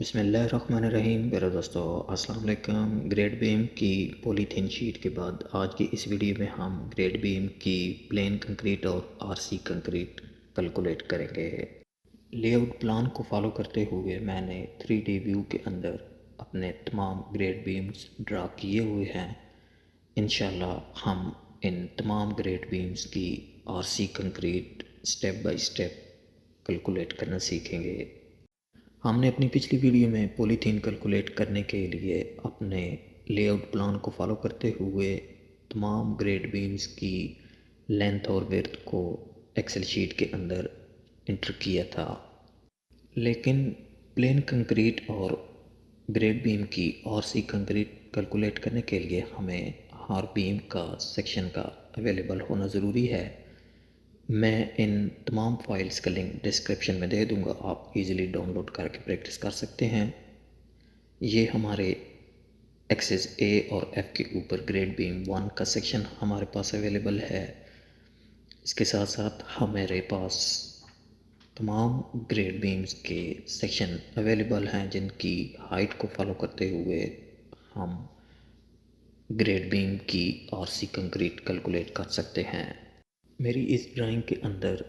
بسم اللہ الرحمن الرحیم میرے دوستو السلام علیکم۔ گریڈ بیم کی پولی تھین شیٹ کے بعد آج کی اس ویڈیو میں ہم گریڈ بیم کی پلین کنکریٹ اور آر سی کنکریٹ کیلکولیٹ کریں گے۔ لے آؤٹ پلان کو فالو کرتے ہوئے میں نے 3D ویو کے اندر اپنے تمام گریڈ بیمز ڈرا کیے ہوئے ہیں۔ انشاءاللہ ہم ان تمام گریڈ بیمز کی R C concrete step by step calculate کرنا سیکھیں گے۔ ہم نے اپنی پچھلی ویڈیو میں پولی تھین کیلکولیٹ کرنے کے لیے اپنے لے آؤٹ پلان کو فالو کرتے ہوئے تمام گریڈ بیمز کی لینتھ اور ویڈتھ کو ایکسل شیٹ کے اندر انٹر کیا تھا، لیکن پلین کنکریٹ اور گریڈ بیم کی آر سی کنکریٹ کیلکولیٹ کرنے کے لیے ہمیں ہر بیم کا سیکشن کا اویلیبل ہونا ضروری ہے۔ میں ان تمام فائلز کا لنک ڈسکرپشن میں دے دوں گا، آپ ایزیلی ڈاؤن لوڈ کر کے پریکٹس کر سکتے ہیں۔ یہ ہمارے ایکسس اے اور ایف کے اوپر گریڈ بیم 1 کا سیکشن ہمارے پاس اویلیبل ہے۔ اس کے ساتھ ساتھ ہمارے پاس تمام گریڈ بیمز کے سیکشن اویلیبل ہیں جن کی ہائٹ کو فالو کرتے ہوئے ہم گریڈ بیم کی آر سی کنکریٹ کیلکولیٹ کر سکتے ہیں۔ میری اس ڈرائنگ کے اندر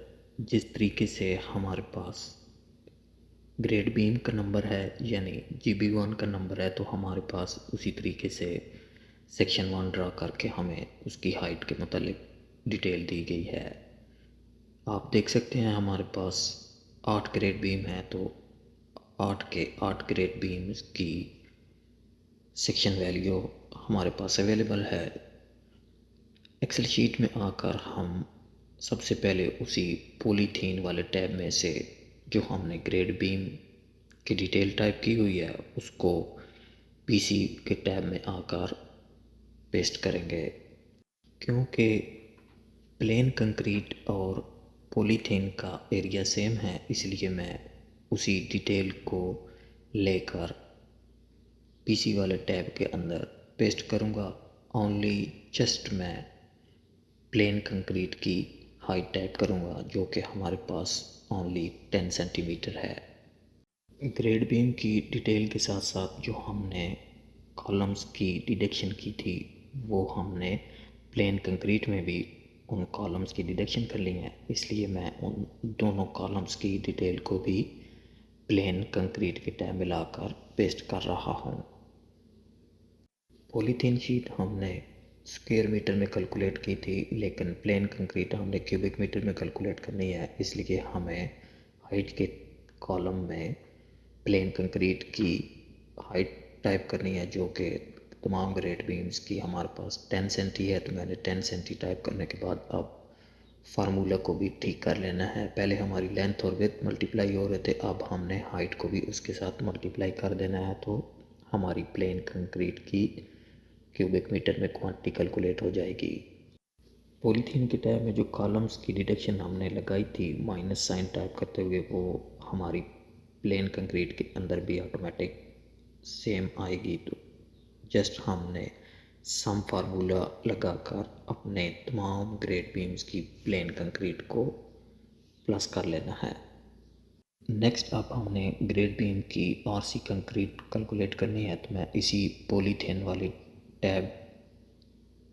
جس طریقے سے ہمارے پاس گریڈ بیم کا نمبر ہے یعنی GB1 کا نمبر ہے، تو ہمارے پاس اسی طریقے سے سیکشن 1 ڈرا کر کے ہمیں اس کی ہائٹ کے متعلق ڈیٹیل دی گئی ہے۔ آپ دیکھ سکتے ہیں ہمارے پاس 8 گریڈ بیم ہے، تو 8 کے 8 گریڈ بیمز کی سیکشن ویلیو ہمارے پاس اویلیبل ہے۔ ایکسل شیٹ میں آ کر ہم سب سے پہلے اسی پولی تھین والے ٹیب میں سے جو ہم نے گریڈ بیم کی ڈیٹیل ٹائپ کی ہوئی ہے اس کو پی سی کے ٹیب میں آ کر پیسٹ کریں گے۔ کیونکہ پلین کنکریٹ اور پولی تھین کا ایریا سیم ہے، اس لیے میں اسی ڈیٹیل کو لے کر پی سی والے ٹیب کے اندر پیسٹ کروں گا۔ اونلی جسٹ میں پلین کنکریٹ کی ہائٹ ٹائپ کروں گا جو کہ ہمارے پاس اونلی 10 سینٹی میٹر ہے۔ گریڈ بیم کی ڈیٹیل کے ساتھ ساتھ جو ہم نے کالمز کی ڈیڈکشن کی تھی وہ ہم نے پلین کنکریٹ میں بھی ان کالمز کی ڈیڈکشن کر لی ہے، اس لیے میں ان دونوں کالمز کی ڈیٹیل کو بھی پلین کنکریٹ کے ٹیب میں لا کر پیسٹ کر رہا ہوں۔ پولی تھین شیٹ ہم نے اسکوائر میٹر میں کیلکولیٹ کی تھی، لیکن پلین کنکریٹ ہم نے کیوبک میٹر میں کیلکولیٹ کرنی ہے، اس لیے ہمیں ہائٹ کے کالم میں پلین کنکریٹ کی ہائٹ ٹائپ کرنی ہے جو کہ تمام گریڈ بیمز کی ہمارے پاس 10 سینٹی ہے، تو میں نے 10 سینٹی ٹائپ کرنے کے بعد اب فارمولہ کو بھی ٹھیک کر لینا ہے۔ پہلے ہماری لینتھ اور ویڈتھ ملٹیپلائی ہو رہے تھے، اب ہم نے ہائٹ کو بھی اس کے ساتھ ملٹیپلائی کر دینا ہے، تو ہماری پلین کنکریٹ کی کیوبک میٹر میں کوانٹٹی کیلکولیٹ ہو جائے گی۔ پولی تھین کے ٹیب میں جو کالمز کی ڈیڈکشن ہم نے لگائی تھی مائنس سائن ٹائپ کرتے ہوئے، وہ ہماری پلین کنکریٹ کے اندر بھی آٹومیٹک سیم آئے گی، تو جسٹ ہم نے سم فارمولہ لگا کر اپنے تمام گریڈ بیمز کی پلین کنکریٹ کو پلس کر لینا ہے۔ نیکسٹ اب ہم نے گریڈ بیم کی آر سی کنکریٹ کیلکولیٹ کرنی ہے، تو میں اسی پولی تھین والی ٹیب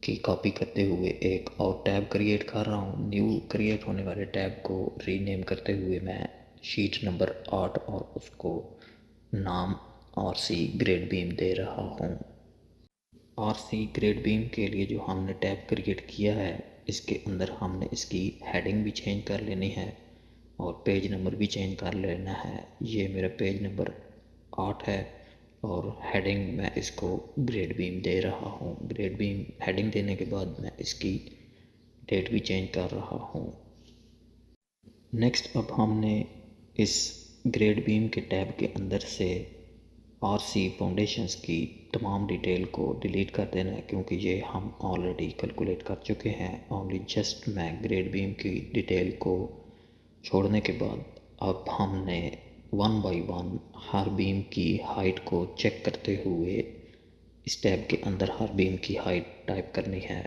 کی کاپی کرتے ہوئے ایک اور ٹیب کریٹ کر رہا ہوں۔ نیو کریٹ ہونے والے ٹیب کو ری نیم کرتے ہوئے میں شیٹ نمبر 8 اور اس کو نام آر سی گریڈ بیم دے رہا ہوں۔ آر سی گریڈ بیم کے لیے جو ہم نے ٹیب کریٹ کیا ہے اس کے اندر ہم نے اس کی ہیڈنگ بھی چینج کر لینی ہے اور پیج نمبر بھی چینج کر لینا ہے۔ یہ میرا پیج نمبر 8 ہے اور ہیڈنگ میں اس کو گریڈ بیم دے رہا ہوں۔ گریڈ بیم ہیڈنگ دینے کے بعد میں اس کی ڈیٹ بھی چینج کر رہا ہوں۔ نیکسٹ اب ہم نے اس گریڈ بیم کے ٹیب کے اندر سے آر سی فاؤنڈیشنز کی تمام ڈیٹیل کو ڈیلیٹ کر دینا ہے، کیونکہ یہ ہم آلریڈی کیلکولیٹ کر چکے ہیں۔ اونلی جسٹ میں گریڈ بیم کی ڈیٹیل کو چھوڑنے کے بعد اب ہم نے 1 بائی 1 ہر بیم کی ہائٹ کو چیک کرتے ہوئے اس ٹیب کے اندر ہر بیم کی ہائٹ ٹائپ کرنی ہے۔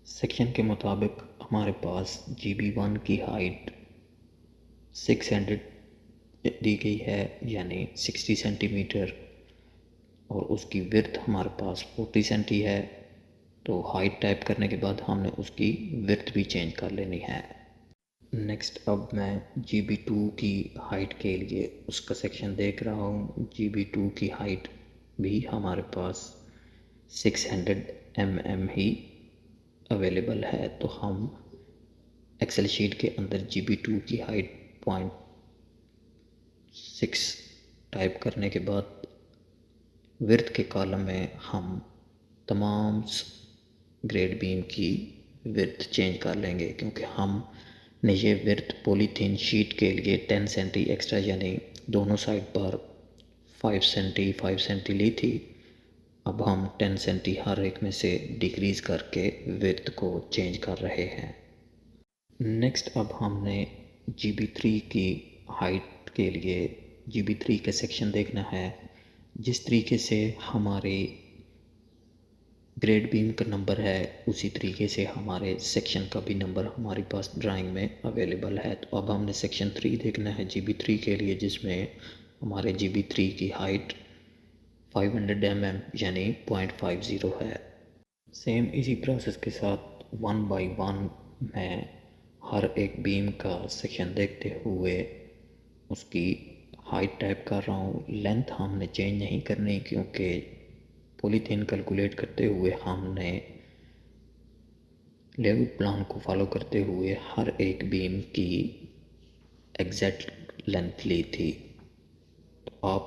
سیکشن کے مطابق ہمارے پاس GB1 کی ہائٹ 600 دی گئی ہے یعنی 60 سینٹی میٹر، اور اس کی ورتھ ہمارے پاس 40 سینٹی ہے، تو ہائٹ ٹائپ کرنے کے بعد ہم نے اس کی ورتھ بھی چینج کر لینی ہے۔ نیکسٹ اب میں جی بی 2 کی ہائٹ کے لیے اس کا سیکشن دیکھ رہا ہوں۔ جی بی 2 کی ہائٹ بھی ہمارے پاس 600 mm ہی اویلیبل ہے، تو ہم ایکسل شیٹ کے اندر جی بی 2 کی ہائٹ 0.6 ٹائپ کرنے کے بعد ورتھ کے کالم میں ہم تمام گریڈ بیم کی ورتھ چینج کر لیں گے، کیونکہ ہم نے یہ ورتھ پولی تھین شیٹ کے لیے 10 سینٹی ایکسٹرا یعنی دونوں سائڈ پر 5 سینٹی لی تھی۔ اب ہم 10 سینٹی ہر ایک میں سے ڈیکریز کر کے ورتھ کو چینج کر رہے ہیں۔ نیکسٹ اب ہم نے جی بی 3 کی ہائٹ کے لیے جی بی 3 کا سیکشن دیکھنا ہے۔ جس طریقے سے ہمارے گریڈ بیم کا نمبر ہے اسی طریقے سے ہمارے سیکشن کا بھی نمبر ہمارے پاس ڈرائنگ میں اویلیبل ہے، تو اب ہم نے سیکشن 3 دیکھنا ہے جی بی 3 کے لیے، جس میں ہمارے جی بی 3 کی ہائٹ 500 mm یعنی 0.50 ہے۔ سیم اسی پروسیس کے ساتھ 1 بائی 1 میں ہر ایک بیم کا سیکشن دیکھتے ہوئے اس کی ہائٹ ٹائپ کر رہا ہوں۔ لینتھ ہم نے چینج نہیں کرنی، کیونکہ پولیتھین کیلکولیٹ کرتے ہوئے ہم نے لے آؤٹ پلان کو فالو کرتے ہوئے ہر ایک بیم کی ایگزیکٹ لینتھ لی تھی۔ تو آپ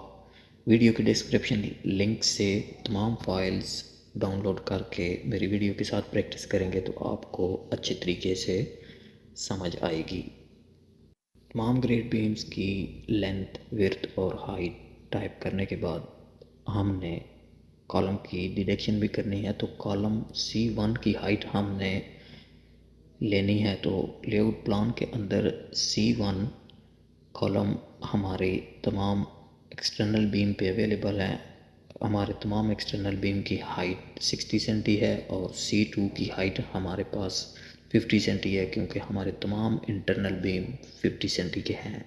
ویڈیو کے ڈسکرپشن لنک سے تمام فائلز ڈاؤن لوڈ کر کے میری ویڈیو کے ساتھ پریکٹس کریں گے تو آپ کو اچھے طریقے سے سمجھ آئے گی۔ تمام گریڈ بیمز کی لینتھ، ورتھ اور ہائٹ ٹائپ کرنے کے بعد ہم نے کالم کی ڈیڈکشن بھی کرنی ہے، تو کالم C1 کی ہائٹ ہم نے لینی ہے، تو لے آؤٹ پلان کے اندر C1 کالم ہمارے تمام ایکسٹرنل بیم پہ اویلیبل ہے۔ ہمارے تمام ایکسٹرنل بیم کی ہائٹ 60 سینٹی ہے اور C2 کی ہائٹ ہمارے پاس 50 سینٹی ہے، کیونکہ ہمارے تمام انٹرنل بیم 50 سینٹی کے ہیں۔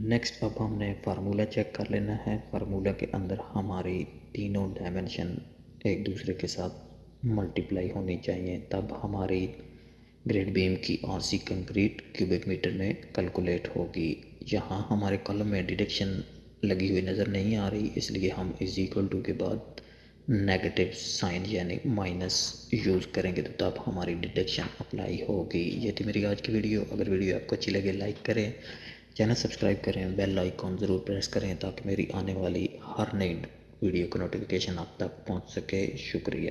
نیکسٹ اب ہم نے فارمولہ چیک کر لینا ہے۔ فارمولہ کے اندر ہماری تینوں ڈائمنشن ایک دوسرے کے ساتھ ملٹیپلائی ہونی چاہیے، تب ہماری گریڈ بیم کی R C concrete cubic metre میں کیلکولیٹ ہوگی۔ یہاں ہمارے کالم میں ڈیڈکشن لگی ہوئی نظر نہیں آ رہی، اس لیے ہم از ایکول ٹو کے بعد نیگیٹو سائن یعنی مائنس یوز کریں گے، تو تب ہماری ڈیڈکشن اپلائی ہوگی۔ یہ تھی میری آج کی ویڈیو۔ اگر ویڈیو آپ کو اچھی لگے لائک کریں، چینل سبسکرائب کریں، بیل آئیکن ضرور پریس کریں تاکہ میری آنے والی ہر نئی ویڈیو کا نوٹیفیکیشن آپ تک پہنچ سکے۔ شکریہ۔